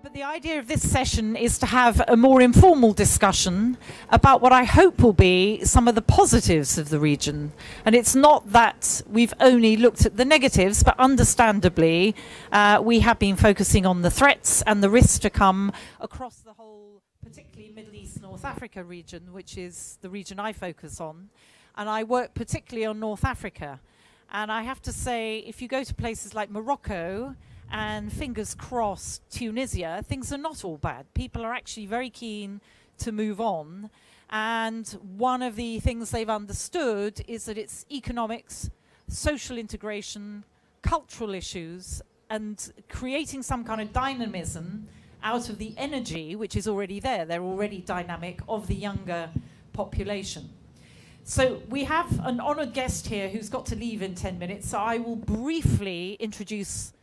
But the idea of this session is to have a more informal discussion about what I hope will be some of the positives of the region. And it's not that we've only looked at the negatives, but understandably, we have been focusing on the threats and the risks to come across the whole, particularly Middle East, North Africa region, which is the region I focus on. And I work particularly on North Africa. And I have to say, if you go to places like Morocco, and fingers crossed, Tunisia, things are not all bad. People are actually very keen to move on. And one of the things they've understood is that it's economics, social integration, cultural issues, and creating some kind of dynamism out of the energy, which is already there. They're already dynamic, of the younger population. So we have an honored guest here who's got to leave in 10 minutes. So I will briefly introduce,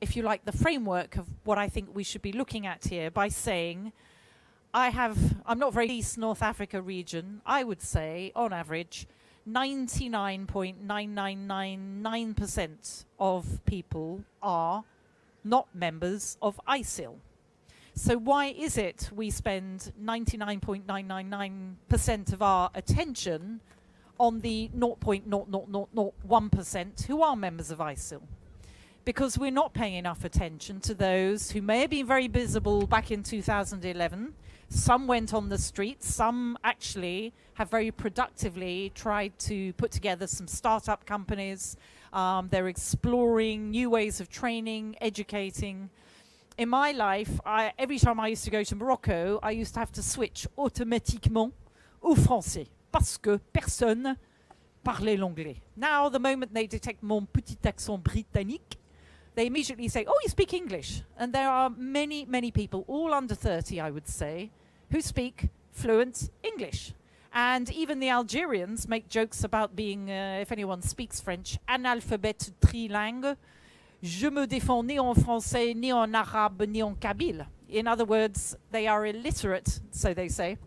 if you like, the framework of what I think we should be looking at here by saying I'm not very East North Africa region. I would say, on average, 99.9999% of people are not members of ISIL. So why is it we spend 99.999% of our attention on the 0.00001% who are members of ISIL? Because we're not paying enough attention to those who may have been very visible back in 2011. Some went on the streets. Some actually have very productively tried to put together some startup companies. They're exploring new ways of training, educating. In my life, every time I used to go to Morocco, I used to have to switch automatiquement au français parce que personne parlait l'anglais. Now, the moment they detect mon petit accent britannique, they immediately say, oh, you speak English. And there are many, many people, all under 30, I would say, who speak fluent English. And even the Algerians make jokes about being, if anyone speaks French, analphabète trilingue. Je me défends ni en français, ni en arabe, ni en kabyle. In other words, they are illiterate, so they say,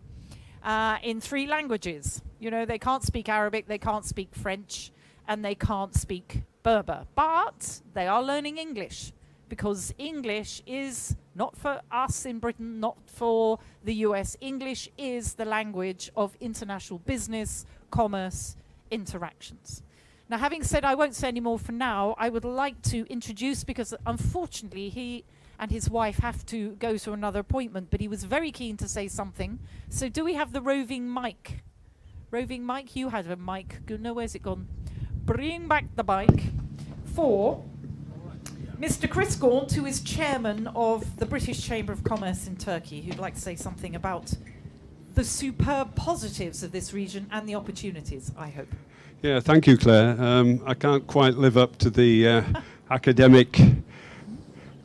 in 3 languages. You know, they can't speak Arabic, they can't speak French, and they can't speak Berber. But they are learning English, because English is not for us in Britain, not for the US. English is the language of international business, commerce, interactions. Now, having said I won't say any more for now, I would like to introduce, because unfortunately he and his wife have to go to another appointment, but he was very keen to say something. So do we have the roving mic? Roving mic? You had a mic. No, where's it gone? Bring back the mic for Mr. Chris Gaunt, who is chairman of the British Chamber of Commerce in Turkey, who'd like to say something about the superb positives of this region and the opportunities, I hope. Yeah, thank you, Claire. I can't quite live up to the academic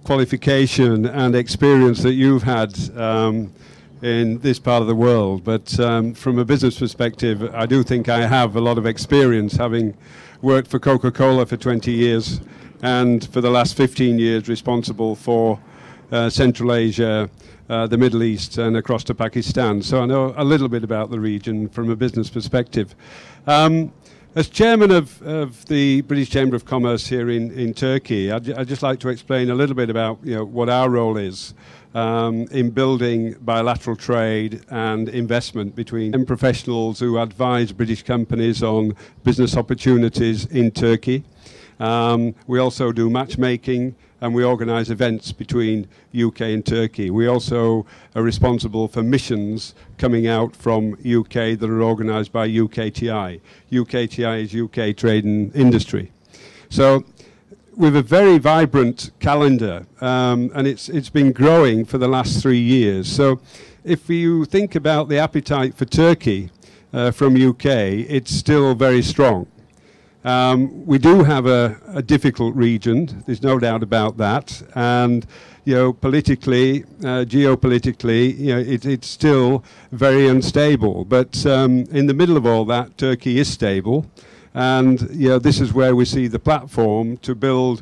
qualification and experience that you've had in this part of the world, but from a business perspective, I do think I have a lot of experience, having worked for Coca-Cola for 20 years and for the last 15 years responsible for Central Asia, the Middle East and across to Pakistan. So I know a little bit about the region from a business perspective. As chairman of the British Chamber of Commerce here in Turkey, I'd just like to explain a little bit about what our role is in building bilateral trade and investment between professionals who advise British companies on business opportunities in Turkey. We also do matchmaking, and we organise events between UK and Turkey. We also are responsible for missions coming out from UK that are organised by UKTI. UKTI is UK Trade and Industry. So we have a very vibrant calendar, and it's been growing for the last 3 years. So if you think about the appetite for Turkey from UK, it's still very strong. We do have a difficult region, there's no doubt about that, and politically, geopolitically, it's still very unstable. But in the middle of all that, Turkey is stable, and this is where we see the platform to build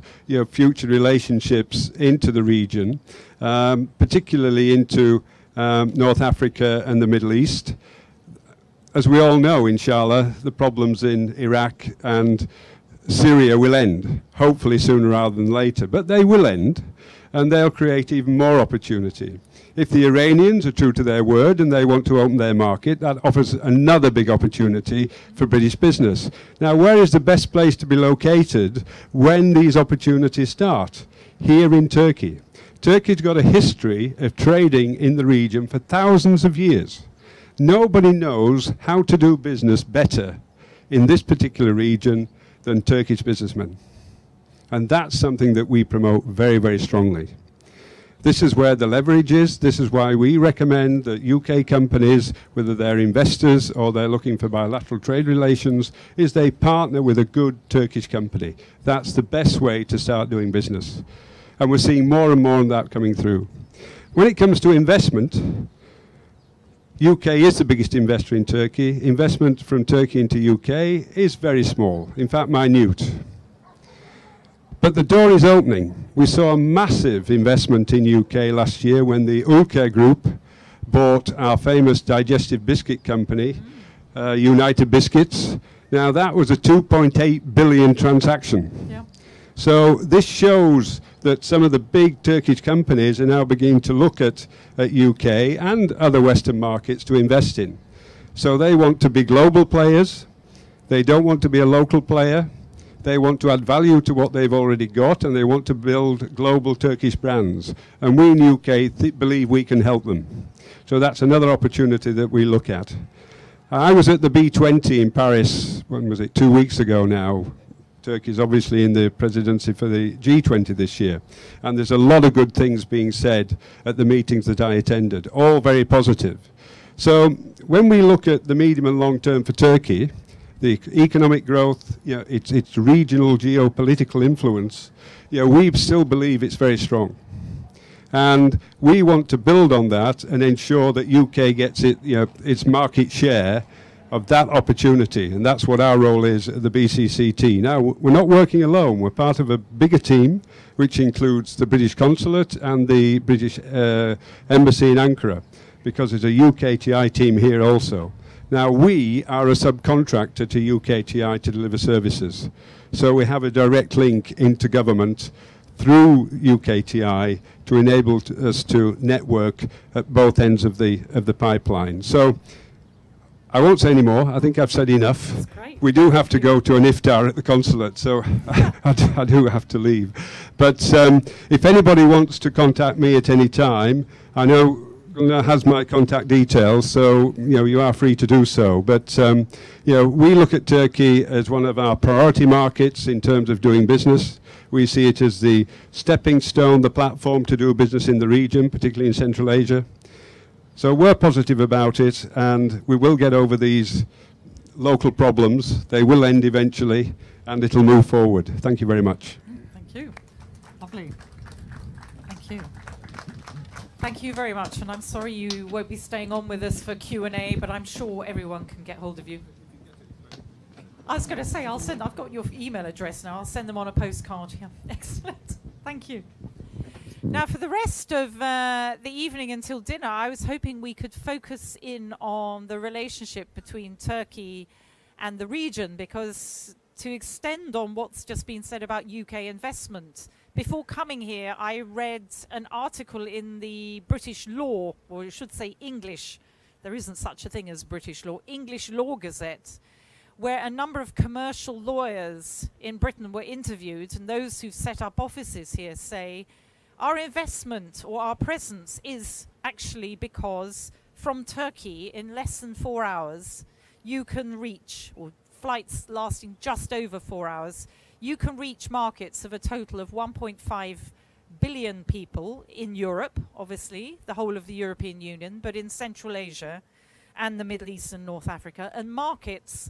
future relationships into the region, particularly into North Africa and the Middle East. As we all know, inshallah, the problems in Iraq and Syria will end, hopefully sooner rather than later, but they will end. and they'll create even more opportunity. If the Iranians are true to their word and they want to open their market, that offers another big opportunity for British business. Now, where is the best place to be located when these opportunities start? Here in Turkey. Turkey's got a history of trading in the region for thousands of years. Nobody knows how to do business better in this particular region than Turkish businessmen. And that's something that we promote very, very strongly. This is where the leverage is. This is why we recommend that UK companies, whether they're investors or they're looking for bilateral trade relations, is they partner with a good Turkish company. That's the best way to start doing business. And we're seeing more and more of that coming through. When it comes to investment, UK is the biggest investor in Turkey. Investment from Turkey into UK is very small, in fact minute. But the door is opening. We saw a massive investment in UK last year when the Ülker Group bought our famous digestive biscuit company, United Biscuits. Now that was a 2.8 billion transaction. Yeah. So this shows that some of the big Turkish companies are now beginning to look at UK and other Western markets to invest in. So they want to be global players. They don't want to be a local player. They want to add value to what they've already got, and they want to build global Turkish brands. And we in UK believe we can help them. So that's another opportunity that we look at. I was at the B20 in Paris, when was it, 2 weeks ago now. Turkey is obviously in the presidency for the G20 this year. And there's a lot of good things being said at the meetings that I attended, all very positive. So when we look at the medium and long term for Turkey, the economic growth, its regional geopolitical influence, we still believe it's very strong. And we want to build on that and ensure that UK gets its market share of that opportunity. And that's what our role is at the BCCT. Now, we're not working alone. We're part of a bigger team, which includes the British Consulate and the British Embassy in Ankara, because there's a UKTI team here also. Now, we are a subcontractor to UKTI to deliver services. So we have a direct link into government through UKTI to enable us to network at both ends of the pipeline. So I won't say any more. I think I've said enough. That's great. We do have to go to an iftar at the consulate, so I do have to leave. But if anybody wants to contact me at any time, I know has my contact details, so you are free to do so. But we look at Turkey as one of our priority markets in terms of doing business. We see it as the stepping stone, the platform to do business in the region, particularly in Central Asia. So we're positive about it, and we will get over these local problems. They will end eventually, and it'll move forward. Thank you very much. Thank you. Lovely. Thank you. Thank you very much, and I'm sorry you won't be staying on with us for Q&A, but I'm sure everyone can get hold of you. I was going to say, I've got your email address now. I'll send them on a postcard here. Excellent. Thank you. Now, for the rest of the evening until dinner, I was hoping we could focus in on the relationship between Turkey and the region, because to extend on what's just been said about UK investment, before coming here, I read an article in the British Law, or I should say English, there isn't such a thing as British Law, English Law Gazette, where a number of commercial lawyers in Britain were interviewed, and those who've set up offices here say, our investment or our presence is actually because from Turkey in less than 4 hours, you can reach, or flights lasting just over 4 hours, you can reach markets of a total of 1.5 billion people in Europe, obviously, the whole of the European Union, but in Central Asia and the Middle East and North Africa, and markets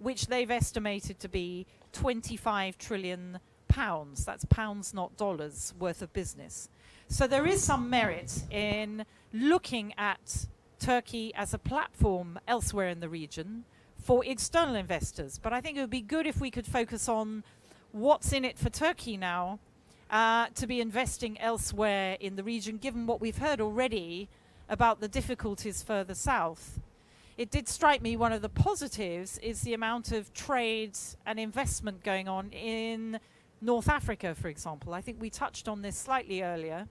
which they've estimated to be 25 trillion pounds, that's pounds not dollars, worth of business. So there is some merit in looking at Turkey as a platform elsewhere in the region for external investors. But I think it would be good if we could focus on what's in it for Turkey now to be investing elsewhere in the region, given what we've heard already about the difficulties further south. It did strike me one of the positives is the amount of trade and investment going on in North Africa, for example. I think we touched on this slightly earlier.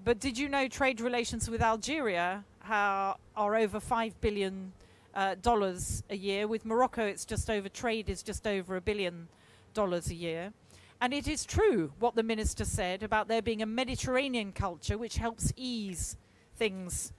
But did you know trade relations with Algeria are over $5 billion a year? With Morocco, it's just over, trade is just over $1 billion a year. And it is true what the minister said about there being a Mediterranean culture which helps ease things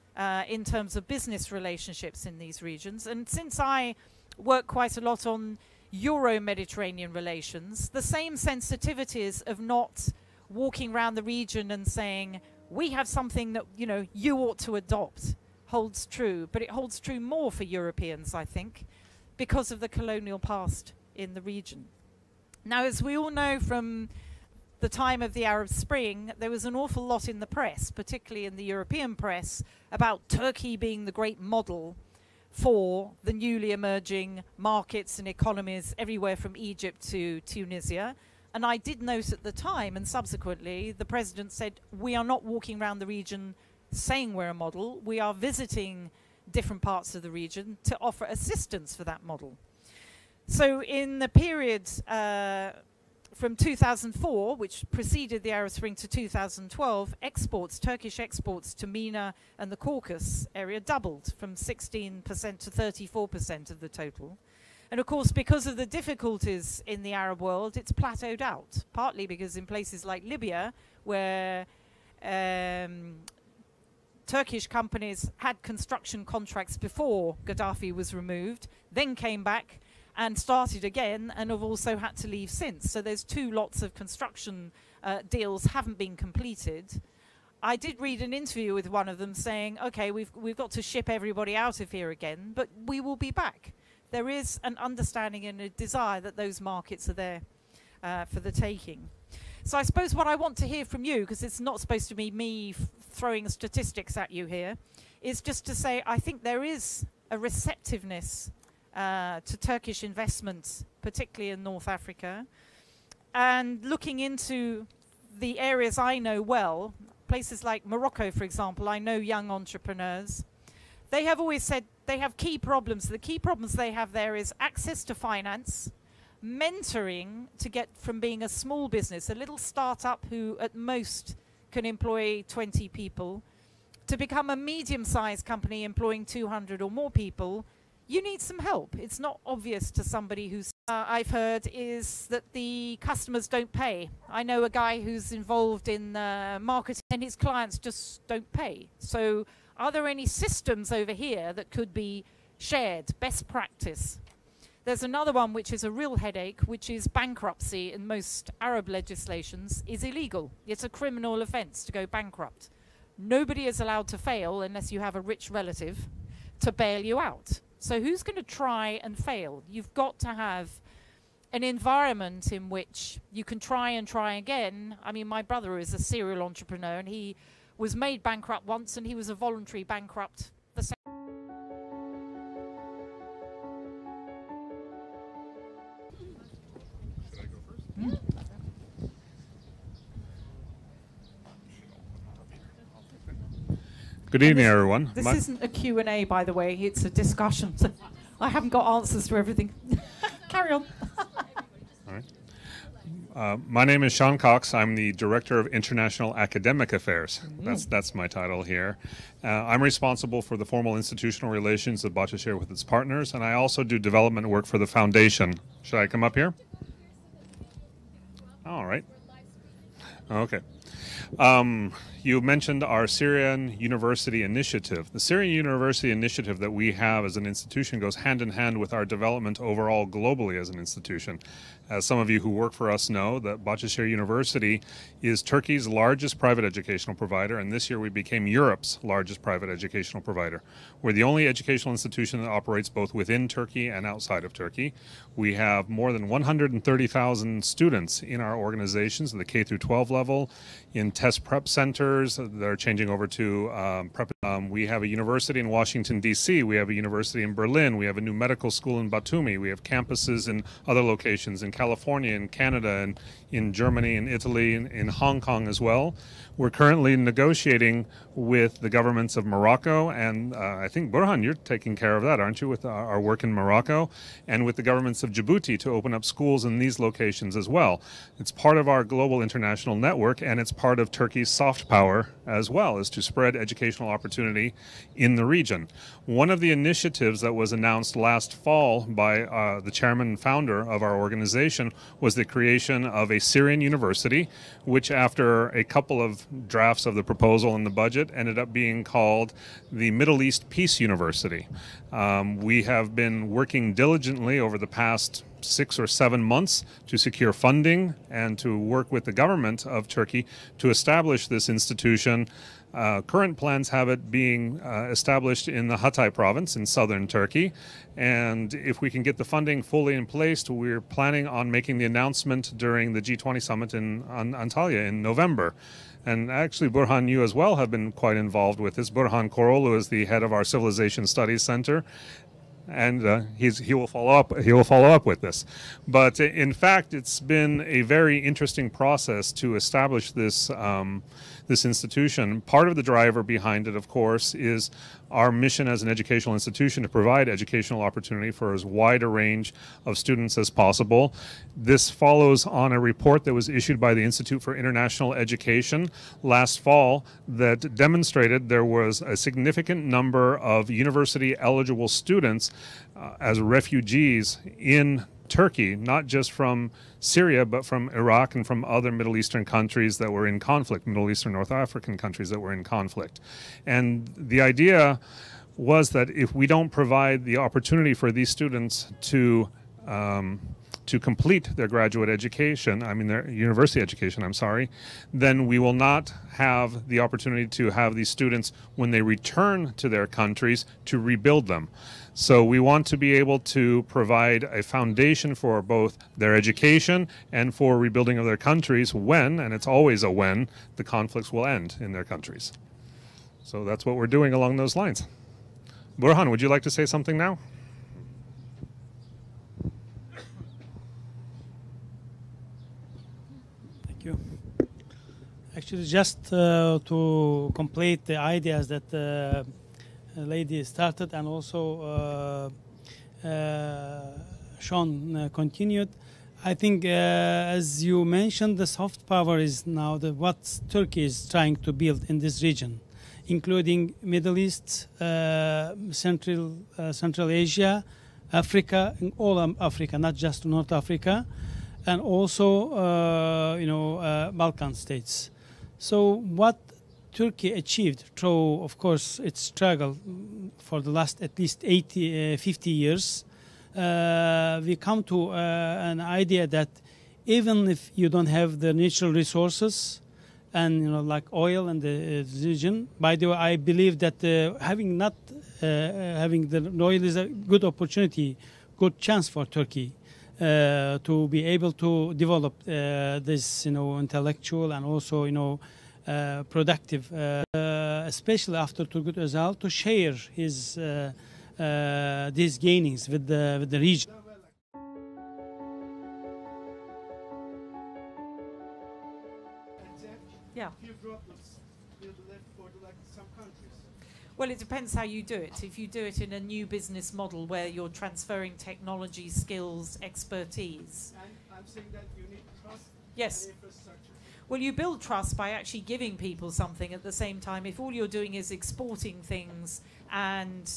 in terms of business relationships in these regions. And since I work quite a lot on Euro-Mediterranean relations, the same sensitivities of not walking around the region and saying, we have something that, you know, you ought to adopt, holds true. But it holds true more for Europeans, I think, because of the colonial past in the region. Now, as we all know from the time of the Arab Spring, there was an awful lot in the press, particularly in the European press, about Turkey being the great model for the newly emerging markets and economies everywhere from Egypt to Tunisia. And I did note at the time, and subsequently, the president said, we are not walking around the region saying we're a model. We are visiting different parts of the region to offer assistance for that model. So in the period from 2004, which preceded the Arab Spring, to 2012, exports, Turkish exports to MENA and the Caucasus area doubled from 16% to 34% of the total. And of course, because of the difficulties in the Arab world, it's plateaued out, partly because in places like Libya, where Turkish companies had construction contracts before Gaddafi was removed, then came back and started again, and have also had to leave since. So there's 2 lots of construction deals haven't been completed. I did read an interview with one of them saying, okay, we've got to ship everybody out of here again, but we will be back. There is an understanding and a desire that those markets are there for the taking. So I suppose what I want to hear from you, because it's not supposed to be me throwing statistics at you here, is just to say I think there is a receptiveness to Turkish investments, particularly in North Africa. And looking into the areas I know well, places like Morocco, for example, I know young entrepreneurs. They have always said they have key problems. The key problems they have there is access to finance, mentoring to get from being a small business, a little startup who at most can employ 20 people, to become a medium-sized company employing 200 or more people. You need some help. It's not obvious to somebody who's, I've heard, is that the customers don't pay. I know a guy who's involved in marketing and his clients just don't pay. So are there any systems over here that could be shared, best practice? There's another one which is a real headache, which is bankruptcy in most Arab legislations is illegal. It's a criminal offense to go bankrupt. Nobody is allowed to fail unless you have a rich relative to bail you out. So who's going to try and fail? You've got to have an environment in which you can try and try again. I mean, my brother is a serial entrepreneur, and he was made bankrupt once, and he was a voluntary bankrupt the second. Should I go first? Good evening, everyone. This isn't a Q&A, by the way. It's a discussion. So I haven't got answers to everything. Carry on. All right. My name is Sean Cox. I'm the Director of International Academic Affairs. That's my title here. I'm responsible for the formal institutional relations of Bahçeşehir with its partners, and I also do development work for the foundation. Should I come up here? All right. Okay. You mentioned our Syrian University Initiative. The Syrian University Initiative that we have as an institution goes hand in hand with our development overall globally as an institution. As some of you who work for us know, that Bahçeşehir University is Turkey's largest private educational provider, and this year we became Europe's largest private educational provider. We're the only educational institution that operates both within Turkey and outside of Turkey. We have more than 130,000 students in our organizations at the K through 12 level, in test prep centers that are changing over to prep We have a university in Washington, D.C. We have a university in Berlin. We have a new medical school in Batumi. We have campuses in other locations in California, in Canada, and in Germany, in Italy, and in Hong Kong as well. We're currently negotiating with the governments of Morocco, and I think, Burhan, you're taking care of that, aren't you, with our work in Morocco, and with the governments of Djibouti to open up schools in these locations as well. It's part of our global international network, and it's part of Turkey's soft power as well, is to spread educational opportunity in the region. One of the initiatives that was announced last fall by the chairman and founder of our organization was the creation of a Syrian university, which after a couple of drafts of the proposal and the budget ended up being called the Middle East Peace University. We have been working diligently over the past 6 or 7 months to secure funding and to work with the government of Turkey to establish this institution. Current plans have it being established in the Hatay province in southern Turkey, and if we can get the funding fully in place, we're planning on making the announcement during the G20 summit in Antalya in November. And actually, Burhan, you as well have been quite involved with this. Burhan Korolu is the head of our Civilization Studies Center, and he will follow up. He will follow up with this. But in fact, it's been a very interesting process to establish this this institution. Part of the driver behind it, of course, is our mission as an educational institution to provide educational opportunity for as wide a range of students as possible. This follows on a report that was issued by the Institute for International Education last fall that demonstrated there was a significant number of university-eligible students as refugees in Turkey, not just from Syria, but from Iraq and from other Middle Eastern countries that were in conflict, Middle Eastern, North African countries that were in conflict. And the idea was that if we don't provide the opportunity for these students to complete their graduate education, their university education, then we will not have the opportunity to have these students, when they return to their countries, to rebuild them. So we want to be able to provide a foundation for both their education and for rebuilding of their countries when, and it's always a when, the conflicts will end in their countries. So that's what we're doing along those lines. Burhan, would you like to say something now? Thank you. Actually, just to complete the ideas that the lady started and also Sean continued, I think as you mentioned, the soft power is now what Turkey is trying to build in this region, including Middle East, Central Asia, Africa, all Africa, not just North Africa, and also Balkan states. So what Turkey achieved through, of course, its struggle for the last at least 50 years, we come to an idea that even if you don't have the natural resources and like oil and the region, by the way, I believe that having the oil is a good opportunity, good chance for Turkey to be able to develop this, intellectual and also, productive, especially after Turgut Özal, to share his these gainings with the region. Yeah. Well, it depends how you do it. If you do it in a new business model where you're transferring technology, skills, expertise. And I'm saying that you need trust. Yes. And infrastructure. Well, you build trust by actually giving people something at the same time. If all you're doing is exporting things and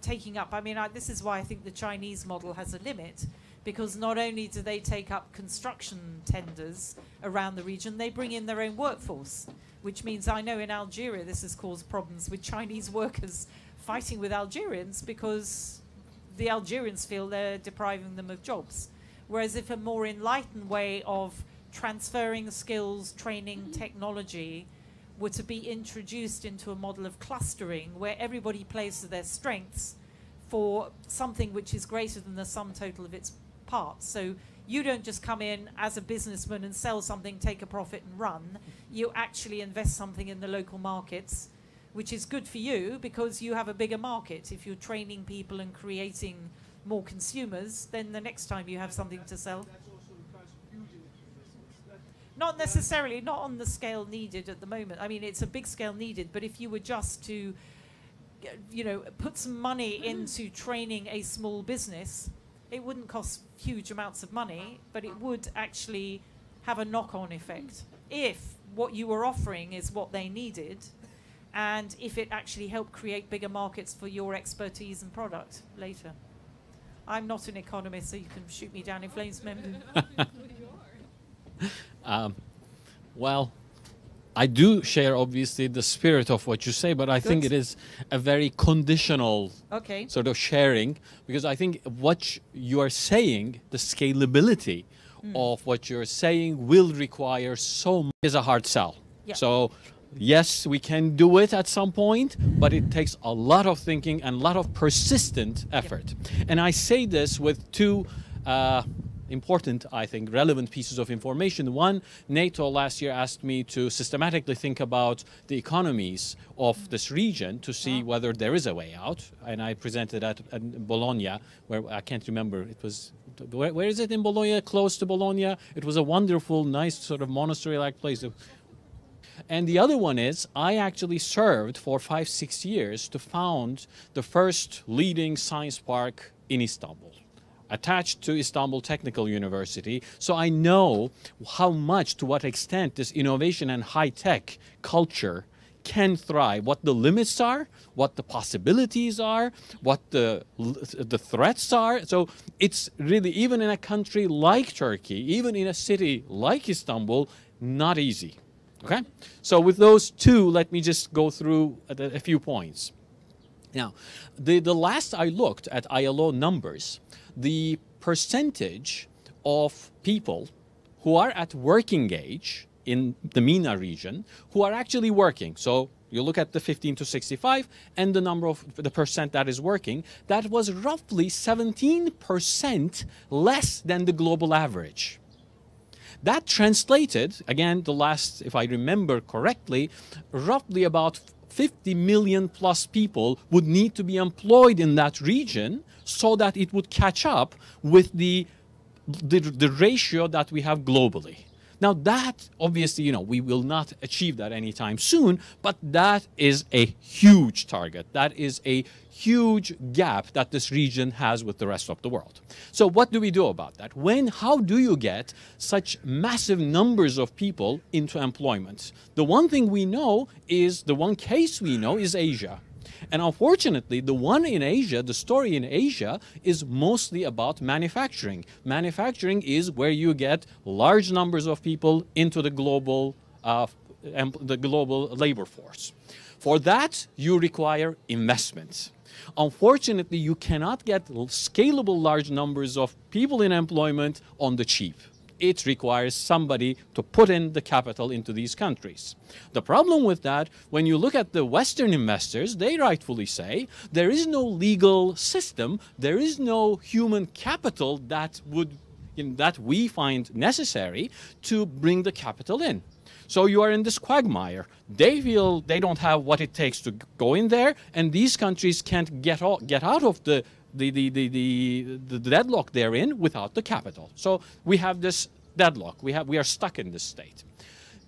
taking up, this is why I think the Chinese model has a limit, because not only do they take up construction tenders around the region, they bring in their own workforce, which means I know in Algeria this has caused problems with Chinese workers fighting with Algerians because the Algerians feel they're depriving them of jobs. Whereas if a more enlightened way of transferring skills, training, technology were to be introduced into a model of clustering where everybody plays to their strengths for something which is greater than the sum total of its parts. So you don't just come in as a businessman and sell something, take a profit and run. You actually invest something in the local markets, which is good for you because you have a bigger market. If you're training people and creating more consumers, then the next time you have something to sell. Not necessarily, not on the scale needed at the moment. I mean, it's a big scale needed, but if you were just to, you know, put some money into training a small business, it wouldn't cost huge amounts of money, but it would actually have a knock-on effect. If what you were offering is what they needed, and if it actually helped create bigger markets for your expertise and product later. I'm not an economist, so you can shoot me down in flames, Membu. Well, I do share, obviously, the spirit of what you say, but I think it is a very conditional sort of sharing, because I think what you are saying, the scalability of what you're saying will require so much, is a hard sell. Yeah. So, yes, we can do it at some point, but it takes a lot of thinking and a lot of persistent effort. And I say this with two important, I think, relevant pieces of information. One, NATO last year asked me to systematically think about the economies of this region to see whether there is a way out. And I presented at Bologna, where I can't remember, it was, where is it in Bologna? Close to Bologna. It was a wonderful, nice sort of monastery-like place. And the other one is, I actually served for 5-6 years to found the first leading science park in Istanbul, attached to Istanbul Technical University. So I know how much, to what extent this innovation and high-tech culture can thrive, what the limits are, what the possibilities are, what the threats are. So it's really, even in a country like Turkey, even in a city like Istanbul, not easy. Okay? So with those two, let me just go through a few points. Now, the last I looked at ILO numbers, the percentage of people who are at working age in the MENA region who are actually working. So you look at the 15 to 65 and the number of the percent that is working, that was roughly 17% less than the global average. That translated, again, the last, if I remember correctly, roughly about 50 million plus people would need to be employed in that region so that it would catch up with the ratio that we have globally. Now that, obviously, you know, we will not achieve that anytime soon, but that is a huge target. That is a huge gap that this region has with the rest of the world. So what do we do about that? How do you get such massive numbers of people into employment? The one thing we know is, the one case we know is Asia. And unfortunately, the one in Asia, the story in Asia, is mostly about manufacturing. Manufacturing is where you get large numbers of people into the global labor force. For that, you require investment. Unfortunately, you cannot get scalable large numbers of people in employment on the cheap. It requires somebody to put in the capital into these countries. The problem with that, when you look at the Western investors, they rightfully say there is no legal system, there is no human capital that we find necessary to bring the capital in. So you are in this quagmire. They feel they don't have what it takes to go in there, and these countries can't get out of the deadlock they're in without the capital. So we have this deadlock. We are stuck in this state.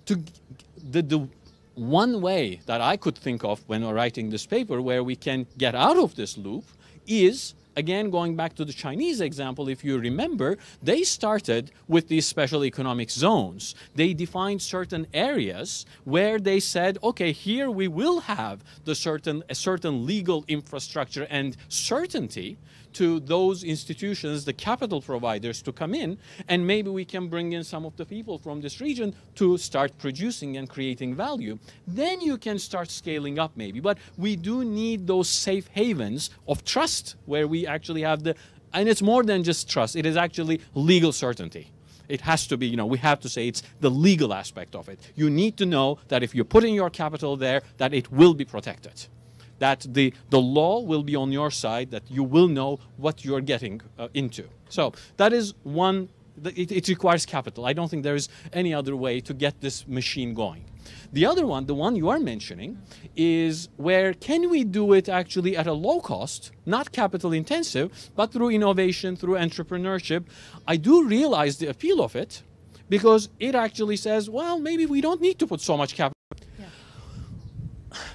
The one way that I could think of when writing this paper where we can get out of this loop is, again, going back to the Chinese example, if you remember, they started with these special economic zones. They defined certain areas where they said, okay, here we will have a certain legal infrastructure and certainty to those institutions, the capital providers, to come in, and maybe we can bring in some of the people from this region to start producing and creating value. Then you can start scaling up maybe. But we do need those safe havens of trust where we actually have and it's more than just trust, it is actually legal certainty. It has to be, we have to say it's the legal aspect of it. You need to know that if you're putting your capital there, that it will be protected. That the law will be on your side, that you will know what you're getting into. So that is one, it requires capital. I don't think there is any other way to get this machine going. The other one, the one you are mentioning, is where can we do it actually at a low cost, not capital intensive, but through innovation, through entrepreneurship. I do realize the appeal of it because it actually says, well, maybe we don't need to put so much capital. Yeah.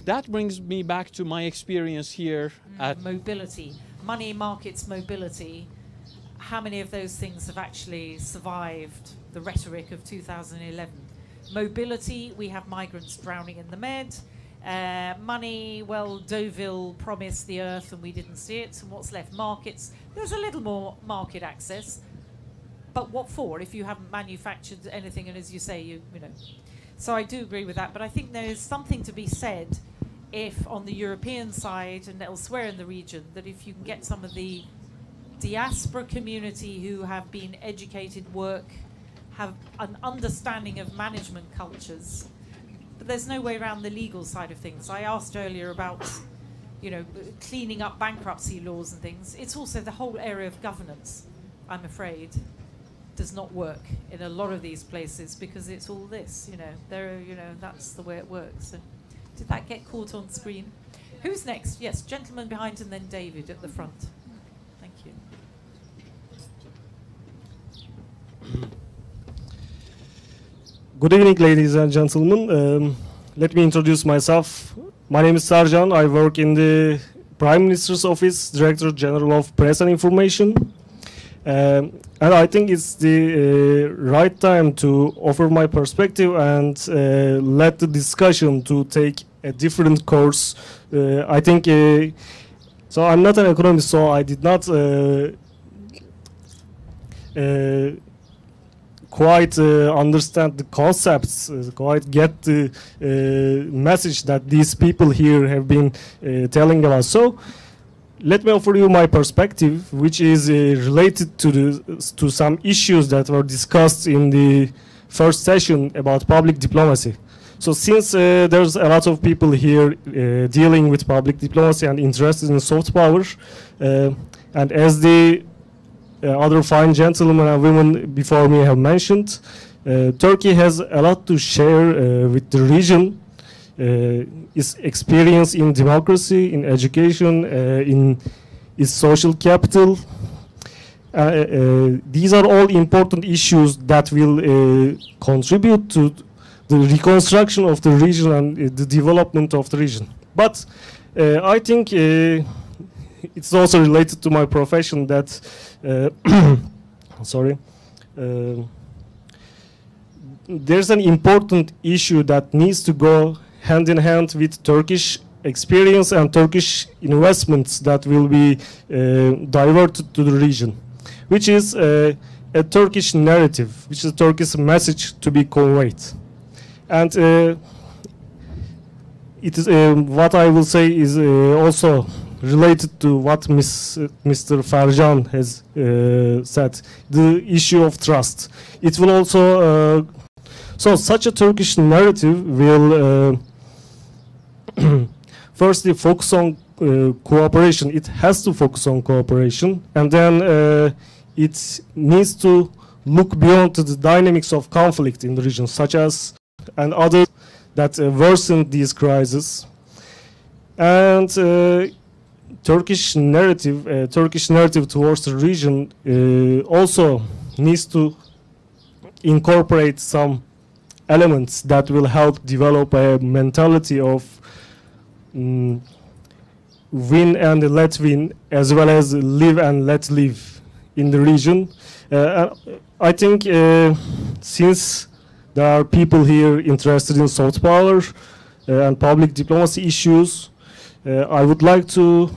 That brings me back to my experience here at mobility, money markets mobility. How many of those things have actually survived the rhetoric of 2011? Mobility, we have migrants drowning in the Med. Money, well, Deauville promised the earth and we didn't see it. And what's left? Markets. There's a little more market access. But what for if you haven't manufactured anything and, as you say, you know. So I do agree with that. But I think there is something to be said if on the European side and elsewhere in the region that if you can get some of the diaspora community who have been educated, work, have an understanding of management cultures, but there's no way around the legal side of things. I asked earlier about, you know, cleaning up bankruptcy laws and things. It's also the whole area of governance, I'm afraid, does not work in a lot of these places because it's all this, you know, that's the way it works. So, did that get caught on screen? Who's next? Yes, gentleman behind and then David at the front. Thank you. Good evening, ladies and gentlemen. Let me introduce myself. My name is Sarjan. I work in the Prime Minister's Office, Director General of Press and Information. And I think it's the right time to offer my perspective and let the discussion to take a different course. I think, so I'm not an economist, so I did not quite understand the concepts, quite get the message that these people here have been telling us. So let me offer you my perspective, which is related to some issues that were discussed in the first session about public diplomacy. So since there's a lot of people here dealing with public diplomacy and interested in soft power, and as the other fine gentlemen and women before me have mentioned, Turkey has a lot to share with the region. Its experience in democracy, in education, in its social capital. These are all important issues that will contribute to the reconstruction of the region and the development of the region. But I think it's also related to my profession that, there's an important issue that needs to go hand in hand with Turkish experience and Turkish investments that will be diverted to the region, which is a Turkish narrative, which is a Turkish message to be conveyed. And it is what I will say is also related to what Mr. Farjan has said, the issue of trust. It will also, so such a Turkish narrative will firstly focus on cooperation. It has to focus on cooperation, and then it needs to look beyond the dynamics of conflict in the region, such as and others that worsen these crises. And Turkish narrative towards the region also needs to incorporate some elements that will help develop a mentality of win and let win, as well as live and let live in the region. I think since there are people here interested in soft power and public diplomacy issues, I would like to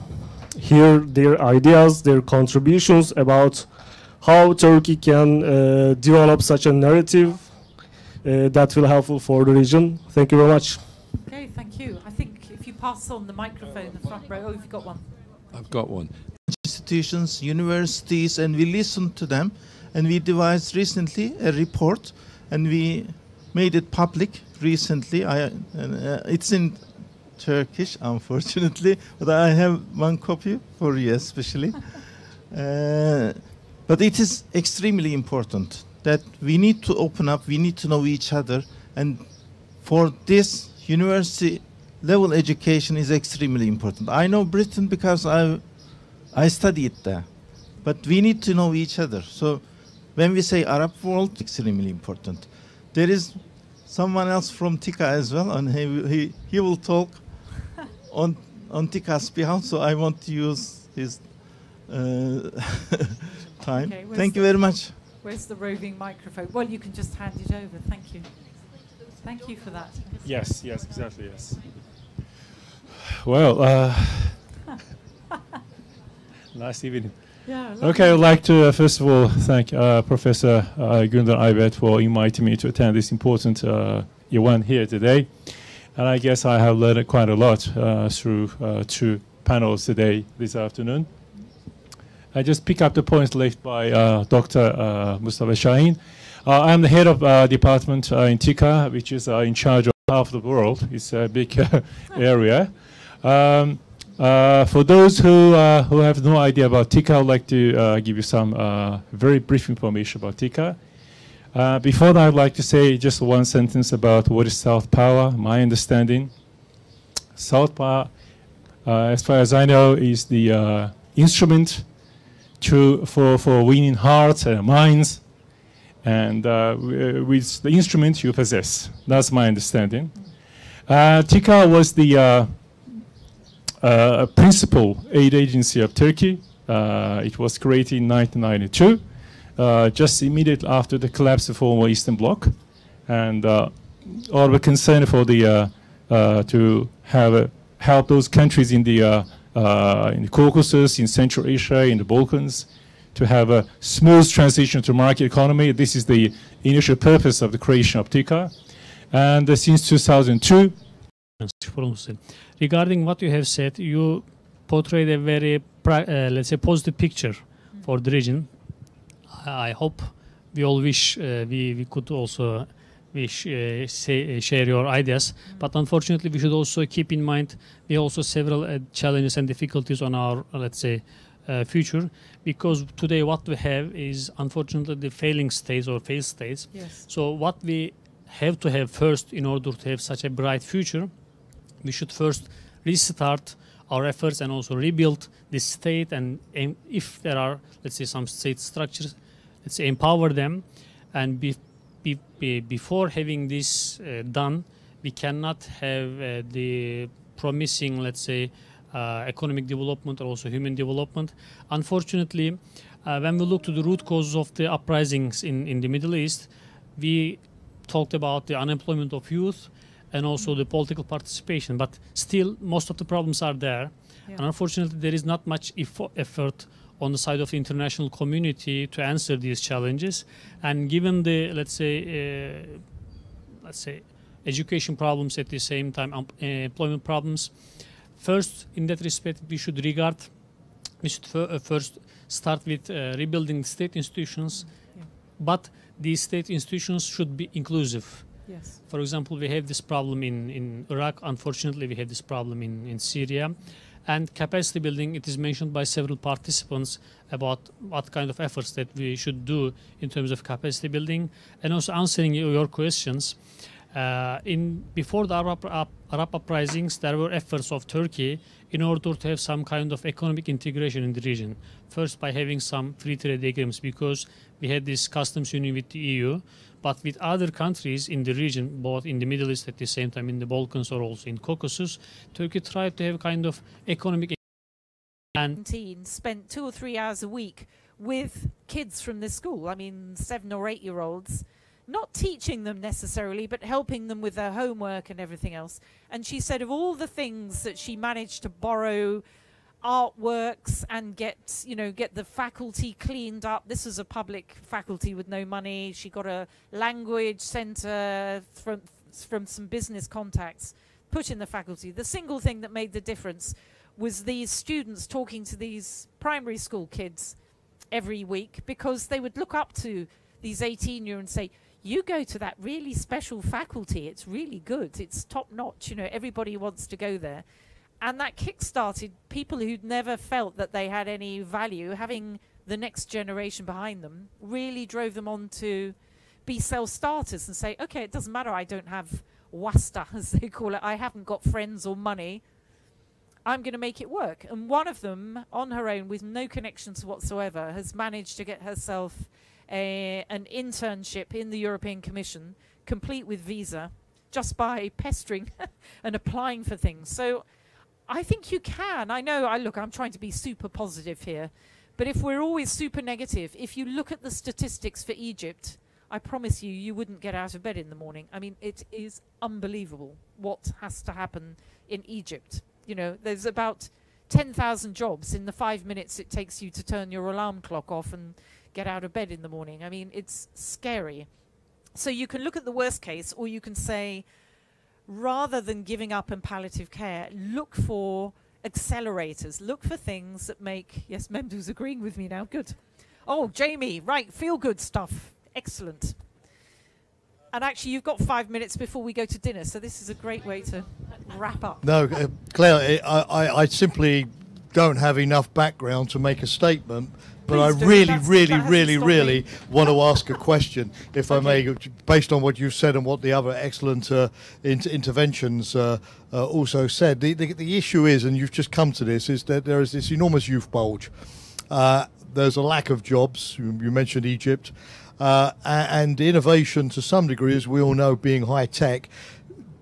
hear their ideas, their contributions about how Turkey can develop such a narrative that will helpful for the region. Thank you very much. Okay, thank you. I think if you pass on the microphone in the front row. Oh, you've got one. I've got one. Institutions, universities, and we listened to them, and we devised recently a report, and we made it public recently. It's in Turkish, unfortunately, but I have one copy for you especially. But it is extremely important that we need to open up, we need to know each other, and for this university level education is extremely important. I know Britain because I studied there, but we need to know each other. So when we say Arab world, extremely important. There is someone else from TICA as well, and he will talk on TICA's behalf. So I want to use his time. Okay, thank you very much. Where's the roving microphone? Well, you can just hand it over. Thank you. Thank you for that. Yes, exactly, yes. Well, nice evening. Yeah. Okay, I would like to first of all thank Professor Gülden Aybet for inviting me to attend this important event here today. And I guess I have learned quite a lot through two panels today, this afternoon. I just pick up the points left by Dr. Mustafa Şahin. I'm the head of department in TICA, which is in charge of half the world. It's a big area. For those who have no idea about TICA, I'd like to give you some very brief information about TICA. Before that, I'd like to say just one sentence about what is South Power, my understanding. South Power, as far as I know, is the instrument for winning hearts and minds, and with the instrument you possess. That's my understanding. TICA was the principal aid agency of Turkey. It was created in 1992, just immediately after the collapse of the former Eastern Bloc, and all the concern for the to have help those countries in the Caucasus, in Central Asia, in the Balkans, to have a smooth transition to market economy. This is the initial purpose of the creation of TICA. And since 2002, regarding what you have said, you portrayed a very, let's say, positive picture for the region. I hope we all wish we could also share your ideas, but unfortunately we should also keep in mind we also several challenges and difficulties on our, let's say, future, because today what we have is unfortunately the failing states or failed states. Yes. So what we have to have first in order to have such a bright future, we should first restart our efforts and also rebuild this state, and if there are, let's say, some state structures, let's say, empower them, and before having this done, we cannot have the promising, let's say, economic development or also human development. Unfortunately, when we look to the root causes of the uprisings in the Middle East, we talked about the unemployment of youth and also the political participation, but still most of the problems are there. Yeah. And unfortunately, there is not much effort on the side of the international community to answer these challenges. And given the, let's say, education problems at the same time, employment problems, first, in that respect, we should first start with rebuilding state institutions, but these state institutions should be inclusive. Yes. For example, we have this problem in Iraq. Unfortunately, we have this problem in Syria. And capacity building, it is mentioned by several participants about what kind of efforts that we should do in terms of capacity building, and also answering your questions. Before the Arab uprisings, there were efforts of Turkey in order to have some kind of economic integration in the region. First, by having some free trade agreements, because we had this customs union with the EU, but with other countries in the region, both in the Middle East at the same time, in the Balkans or also in Caucasus, Turkey tried to have kind of economic and spent 2 or 3 hours a week with kids from this school. I mean, 7 or 8 year olds, not teaching them necessarily, but helping them with their homework and everything else. And she said of all the things that she managed to borrow artworks and get the faculty cleaned up. This was a public faculty with no money. She got a language center from some business contacts put in the faculty. The single thing that made the difference was these students talking to these primary school kids every week, because they would look up to these 18-year-olds and say, you go to that really special faculty, it's really good, it's top notch, everybody wants to go there. And that kick-started people who'd never felt that they had any value. Having the next generation behind them really drove them on to be self-starters and say, okay, it doesn't matter I don't have wasta, as they call it. I haven't got friends or money. I'm going to make it work. And one of them, on her own, with no connections whatsoever, has managed to get herself an internship in the European Commission, complete with visa, just by pestering and applying for things. So I think you can. I know, look, I'm trying to be super positive here. But if we're always super negative, if you look at the statistics for Egypt, I promise you, you wouldn't get out of bed in the morning. I mean, it is unbelievable what has to happen in Egypt. You know, there's about 10,000 jobs in the 5 minutes it takes you to turn your alarm clock off and get out of bed in the morning. I mean, it's scary. So you can look at the worst case, or you can say, rather than giving up on palliative care, look for accelerators. Look for things that make... Yes, Memdu's agreeing with me now. Good. Oh, Jamie, right, feel good stuff. Excellent. And actually, you've got 5 minutes before we go to dinner, so this is a great way to wrap up. No, Claire, I simply don't have enough background to make a statement, but I really want to ask a question, if I may, based on what you've said and what the other excellent interventions also said. The issue is, and you've just come to this, is that there is this enormous youth bulge. There's a lack of jobs. You mentioned Egypt. And innovation, to some degree, as we all know, being high tech,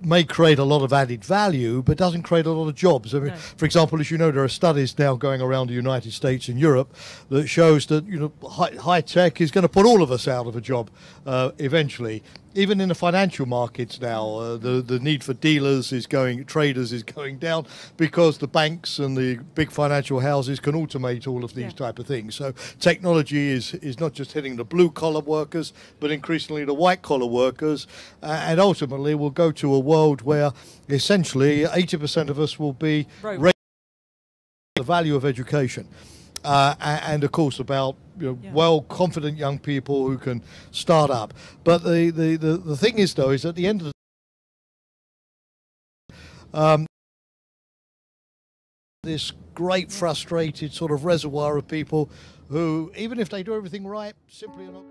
may create a lot of added value, but doesn't create a lot of jobs. I mean, for example, as you know, there are studies now going around the United States and Europe that shows that, you know, high tech is going to put all of us out of a job eventually. Even in the financial markets now, the need for traders is going down, because the banks and the big financial houses can automate all of these type of things. So technology is not just hitting the blue collar workers, but increasingly the white collar workers, and ultimately we'll go to a world where essentially 80% of us will be raising the value of education. And of course about, you know, well confident young people who can start up. But the thing is, though, is at the end of the this great frustrated sort of reservoir of people who, even if they do everything right, simply are not